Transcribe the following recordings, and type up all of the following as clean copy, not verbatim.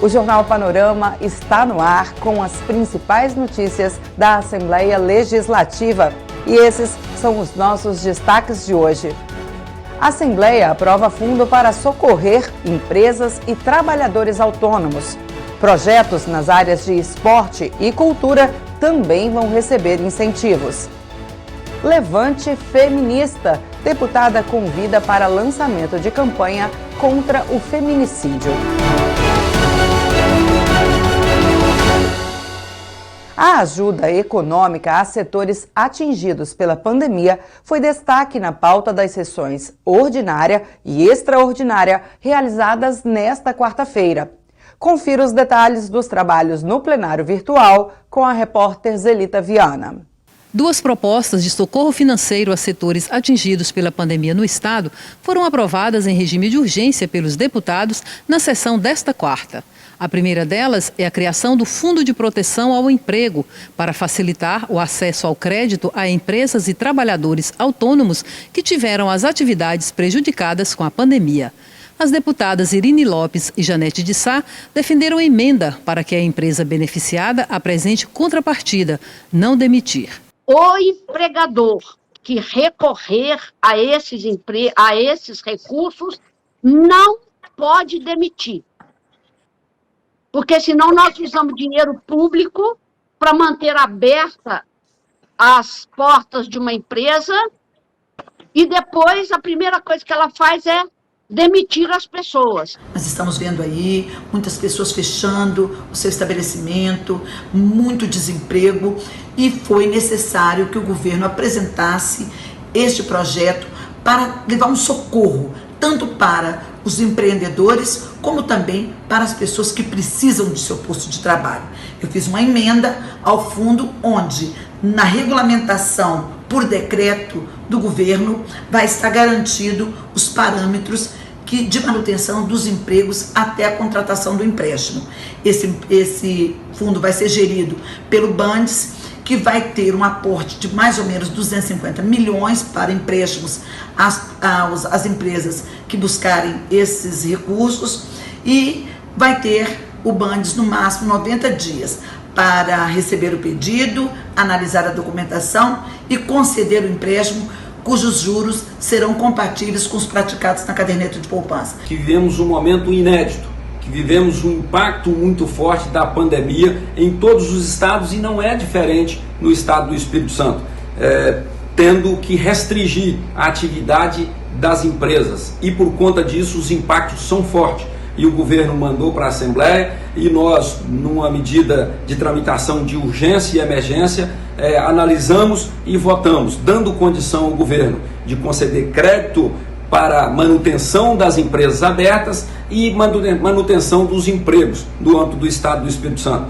O Jornal Panorama está no ar com as principais notícias da Assembleia Legislativa. E esses são os nossos destaques de hoje. A Assembleia aprova fundo para socorrer empresas e trabalhadores autônomos. Projetos nas áreas de esporte e cultura também vão receber incentivos. Levante Feminista. Deputada convida para lançamento de campanha contra o feminicídio. A ajuda econômica a setores atingidos pela pandemia foi destaque na pauta das sessões ordinária e extraordinária realizadas nesta quarta-feira. Confira os detalhes dos trabalhos no plenário virtual com a repórter Zelita Viana. Duas propostas de socorro financeiro a setores atingidos pela pandemia no Estado foram aprovadas em regime de urgência pelos deputados na sessão desta quarta. A primeira delas é a criação do Fundo de Proteção ao Emprego, para facilitar o acesso ao crédito a empresas e trabalhadores autônomos que tiveram as atividades prejudicadas com a pandemia. As deputadas Irine Lopes e Janete de Sá defenderam emenda para que a empresa beneficiada apresente contrapartida, não demitir. O empregador que recorrer a esses recursos não pode demitir. Porque senão nós usamos dinheiro público para manter aberta as portas de uma empresa e depois a primeira coisa que ela faz é demitir as pessoas. Nós estamos vendo aí muitas pessoas fechando o seu estabelecimento, muito desemprego, e foi necessário que o governo apresentasse este projeto para levar um socorro, tanto para os empreendedores, como também para as pessoas que precisam do seu posto de trabalho. Eu fiz uma emenda ao fundo onde, na regulamentação por decreto do governo, vai estar garantido os parâmetros de manutenção dos empregos até a contratação do empréstimo. Esse fundo vai ser gerido pelo Bandes, que vai ter um aporte de mais ou menos 250 milhões para empréstimos às empresas que buscarem esses recursos, e vai ter o Bandes no máximo 90 dias para receber o pedido, analisar a documentação e conceder o empréstimo, cujos juros serão compatíveis com os praticados na caderneta de poupança. Que vivemos um momento inédito, que vivemos um impacto muito forte da pandemia em todos os estados, e não é diferente no estado do Espírito Santo, tendo que restringir a atividade das empresas, e por conta disso os impactos são fortes. E o governo mandou para a Assembleia, e nós, numa medida de tramitação de urgência e emergência, analisamos e votamos, dando condição ao governo de conceder crédito para manutenção das empresas abertas e manutenção dos empregos no âmbito do Estado do Espírito Santo.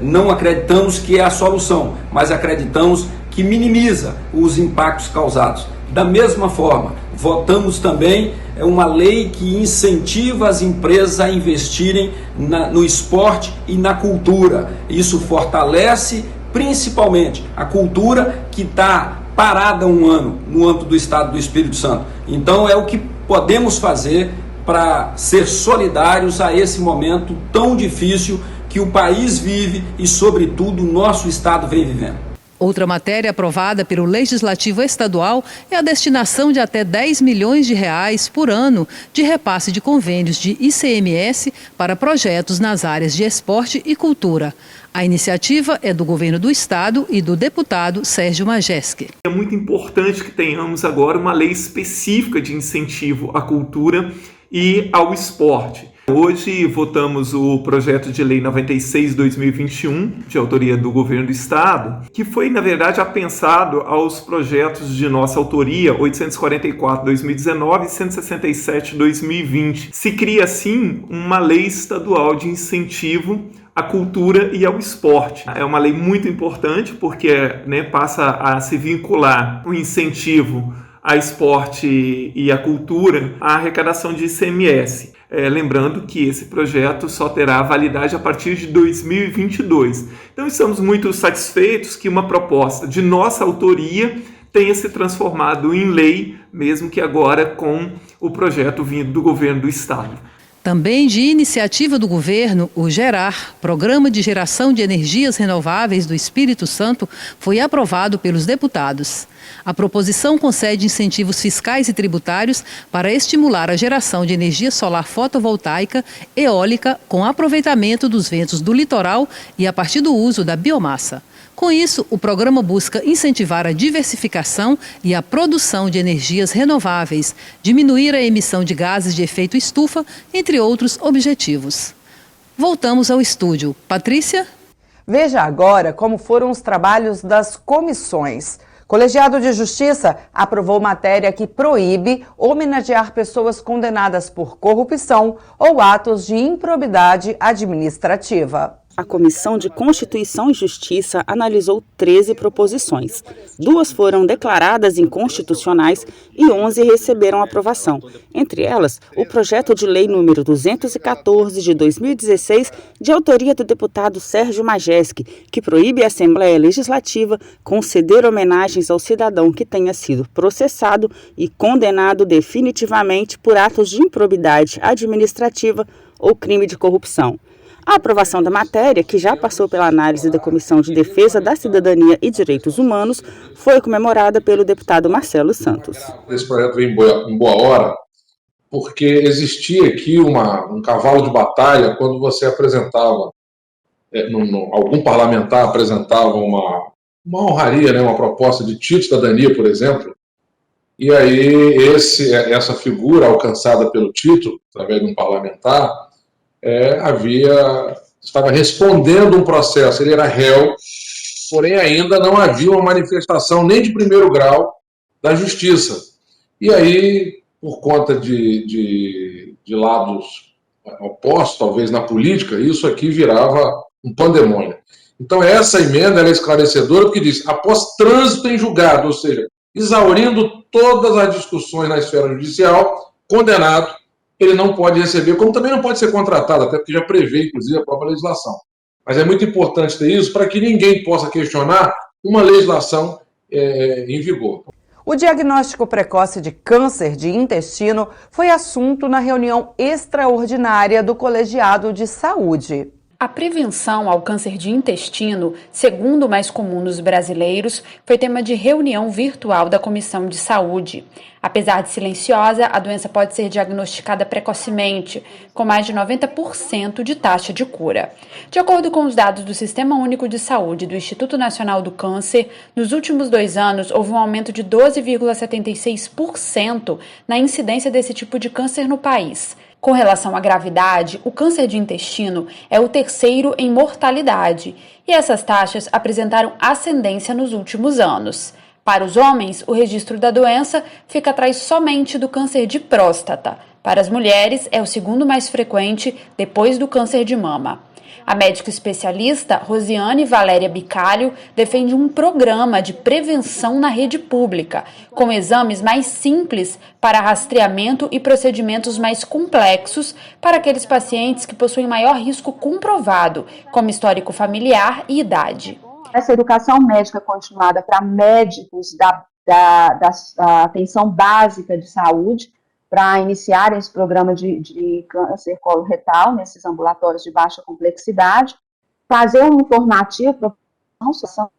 Não acreditamos que é a solução, mas acreditamos que minimiza os impactos causados. Da mesma forma, votamos também uma lei que incentiva as empresas a investirem no esporte e na cultura. Isso fortalece principalmente a cultura, que está parada um ano no âmbito do Estado do Espírito Santo. Então é o que podemos fazer para ser solidários a esse momento tão difícil que o país vive e, sobretudo, o nosso Estado vem vivendo. Outra matéria aprovada pelo Legislativo Estadual é a destinação de até 10 milhões de reais por ano de repasse de convênios de ICMS para projetos nas áreas de esporte e cultura. A iniciativa é do governo do estado e do deputado Sérgio Majeschi. É muito importante que tenhamos agora uma lei específica de incentivo à cultura e ao esporte. Hoje votamos o projeto de lei 96/2021, de autoria do governo do estado, que foi, na verdade, apensado aos projetos de nossa autoria 844/2019 e 167/2020. Se cria, assim, uma lei estadual de incentivo à cultura e ao esporte. É uma lei muito importante porque passa a se vincular o incentivo a esporte e a cultura à arrecadação de ICMS. Lembrando que esse projeto só terá validade a partir de 2022. Então estamos muito satisfeitos que uma proposta de nossa autoria tenha se transformado em lei, mesmo que agora com o projeto vindo do governo do estado. Também de iniciativa do governo, o GERAR, Programa de Geração de Energias Renováveis do Espírito Santo, foi aprovado pelos deputados. A proposição concede incentivos fiscais e tributários para estimular a geração de energia solar fotovoltaica, eólica, com aproveitamento dos ventos do litoral e a partir do uso da biomassa. Com isso, o programa busca incentivar a diversificação e a produção de energias renováveis, diminuir a emissão de gases de efeito estufa, entre outros objetivos. Voltamos ao estúdio. Patrícia? Veja agora como foram os trabalhos das comissões. O Colegiado de Justiça aprovou matéria que proíbe homenagear pessoas condenadas por corrupção ou atos de improbidade administrativa. A Comissão de Constituição e Justiça analisou 13 proposições. 2 foram declaradas inconstitucionais e 11 receberam aprovação. Entre elas, o projeto de lei número 214 de 2016, de autoria do deputado Sérgio Majeski, que proíbe a Assembleia Legislativa conceder homenagens ao cidadão que tenha sido processado e condenado definitivamente por atos de improbidade administrativa ou crime de corrupção. A aprovação da matéria, que já passou pela análise da Comissão de Defesa da Cidadania e Direitos Humanos, foi comemorada pelo deputado Marcelo Santos. Esse projeto veio em boa hora, porque existia aqui um cavalo de batalha quando você apresentava, algum parlamentar apresentava uma honraria, né, uma proposta de título de cidadania, por exemplo, e aí essa figura alcançada pelo título, através de um parlamentar, estava respondendo um processo, ele era réu, porém ainda não havia uma manifestação nem de primeiro grau da justiça. E aí, por conta de lados opostos, talvez na política, isso aqui virava um pandemônio. Então essa emenda ela é esclarecedora porque diz, após trânsito em julgado, ou seja, exaurindo todas as discussões na esfera judicial, condenado, ele não pode receber, como também não pode ser contratado, até porque já prevê, inclusive, a própria legislação. Mas é muito importante ter isso para que ninguém possa questionar uma legislação em vigor. O diagnóstico precoce de câncer de intestino foi assunto na reunião extraordinária do Colegiado de Saúde. A prevenção ao câncer de intestino, segundo o mais comum nos brasileiros, foi tema de reunião virtual da Comissão de Saúde. Apesar de silenciosa, a doença pode ser diagnosticada precocemente, com mais de 90% de taxa de cura. De acordo com os dados do Sistema Único de Saúde do Instituto Nacional do Câncer, nos últimos 2 anos houve um aumento de 12,76% na incidência desse tipo de câncer no país. Com relação à gravidade, o câncer de intestino é o 3º em mortalidade, e essas taxas apresentaram ascendência nos últimos anos. Para os homens, o registro da doença fica atrás somente do câncer de próstata. Para as mulheres, é o 2º mais frequente depois do câncer de mama. A médica especialista Rosiane Valéria Bicalho defende um programa de prevenção na rede pública, com exames mais simples para rastreamento e procedimentos mais complexos para aqueles pacientes que possuem maior risco comprovado, como histórico familiar e idade. Essa educação médica continuada para médicos da atenção básica de saúde, para iniciarem esse programa de câncer coloretal, nesses ambulatórios de baixa complexidade, fazer um informativo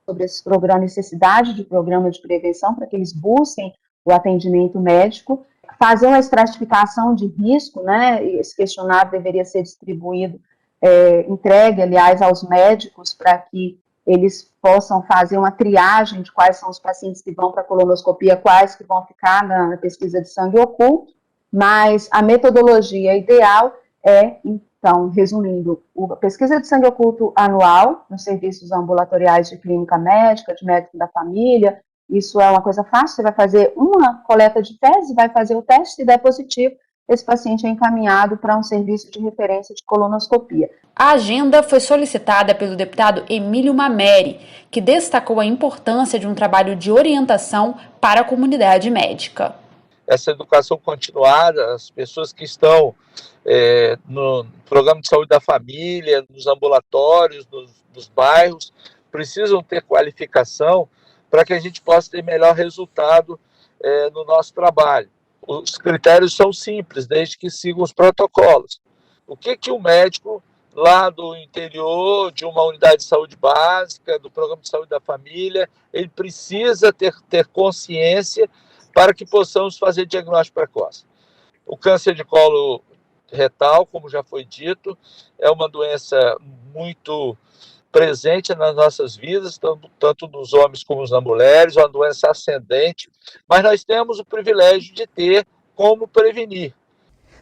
sobre esse programa, necessidade de programa de prevenção, para que eles busquem o atendimento médico, fazer uma estratificação de risco, né? Esse questionário deveria ser distribuído, entregue, aliás, aos médicos, para que eles possam fazer uma triagem de quais são os pacientes que vão para a colonoscopia, quais que vão ficar na pesquisa de sangue oculto, mas a metodologia ideal é, então, resumindo, a pesquisa de sangue oculto anual nos serviços ambulatoriais de clínica médica, de médico da família. Isso é uma coisa fácil, você vai fazer uma coleta de fezes, vai fazer o teste, se der positivo, esse paciente é encaminhado para um serviço de referência de colonoscopia. A agenda foi solicitada pelo deputado Emílio Mameri, que destacou a importância de um trabalho de orientação para a comunidade médica. Essa educação continuada, as pessoas que estão no programa de saúde da família, nos ambulatórios, nos bairros, precisam ter qualificação para que a gente possa ter melhor resultado no nosso trabalho. Os critérios são simples, desde que sigam os protocolos. O que o médico lá do interior, de uma unidade de saúde básica, do programa de saúde da família, ele precisa ter consciência para que possamos fazer diagnóstico precoce. O câncer de colo retal, como já foi dito, é uma doença muito presente nas nossas vidas, tanto nos homens como nas mulheres, uma doença ascendente, mas nós temos o privilégio de ter como prevenir.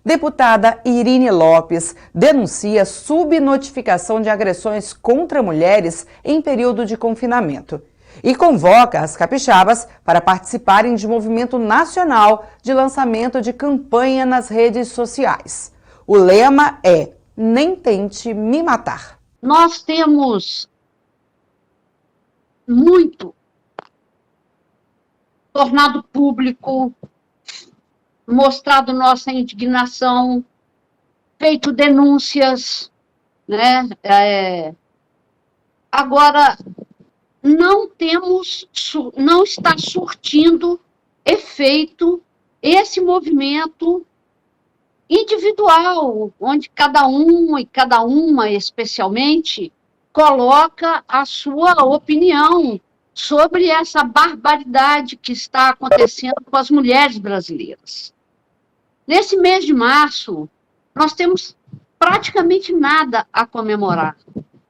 Deputada Irine Lopes denuncia subnotificação de agressões contra mulheres em período de confinamento e convoca as capixabas para participarem de movimento nacional de lançamento de campanha nas redes sociais. O lema é "Nem tente me matar". Nós temos muito tornado público, mostrado nossa indignação, feito denúncias, né? Agora, não está surtindo efeito esse movimento individual, onde cada um e cada uma, especialmente, coloca a sua opinião sobre essa barbaridade que está acontecendo com as mulheres brasileiras. Nesse mês de março, nós temos praticamente nada a comemorar,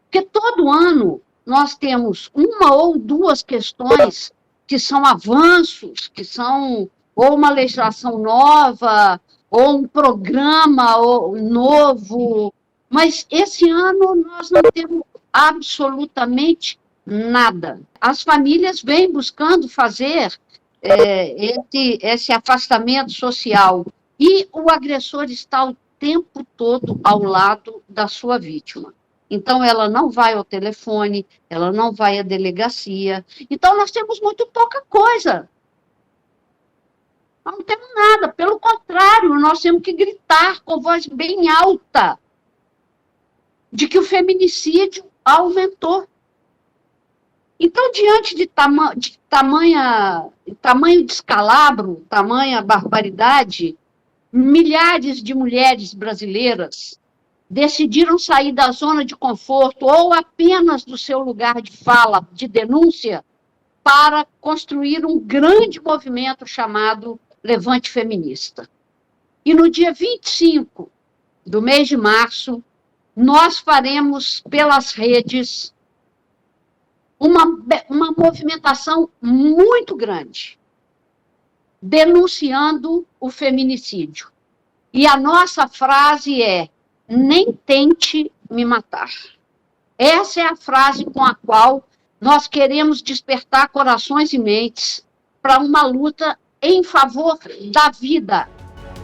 porque todo ano nós temos uma ou duas questões que são avanços, que são ou uma legislação nova, ou um programa novo, mas esse ano nós não temos absolutamente nada. As famílias vêm buscando fazer esse afastamento social e o agressor está o tempo todo ao lado da sua vítima. Então, ela não vai ao telefone, ela não vai à delegacia. Então, nós temos muito pouca coisa. Nós não temos nada, pelo contrário, nós temos que gritar com voz bem alta de que o feminicídio aumentou. Então, diante de tamanho descalabro, tamanha barbaridade, milhares de mulheres brasileiras decidiram sair da zona de conforto ou apenas do seu lugar de fala, de denúncia, para construir um grande movimento chamado Levante Feminista. E no dia 25 do mês de março, nós faremos pelas redes uma movimentação muito grande, denunciando o feminicídio. E a nossa frase é: nem tente me matar. Essa é a frase com a qual nós queremos despertar corações e mentes para uma luta em favor da vida.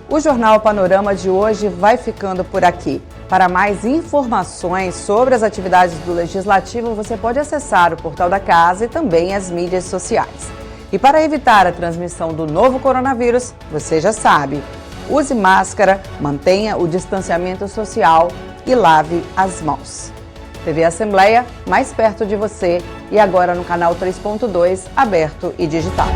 O Jornal Panorama de hoje vai ficando por aqui. Para mais informações sobre as atividades do Legislativo, você pode acessar o portal da Casa e também as mídias sociais. E para evitar a transmissão do novo coronavírus, você já sabe, use máscara, mantenha o distanciamento social e lave as mãos. TV Assembleia, mais perto de você e agora no canal 3.2, aberto e digital.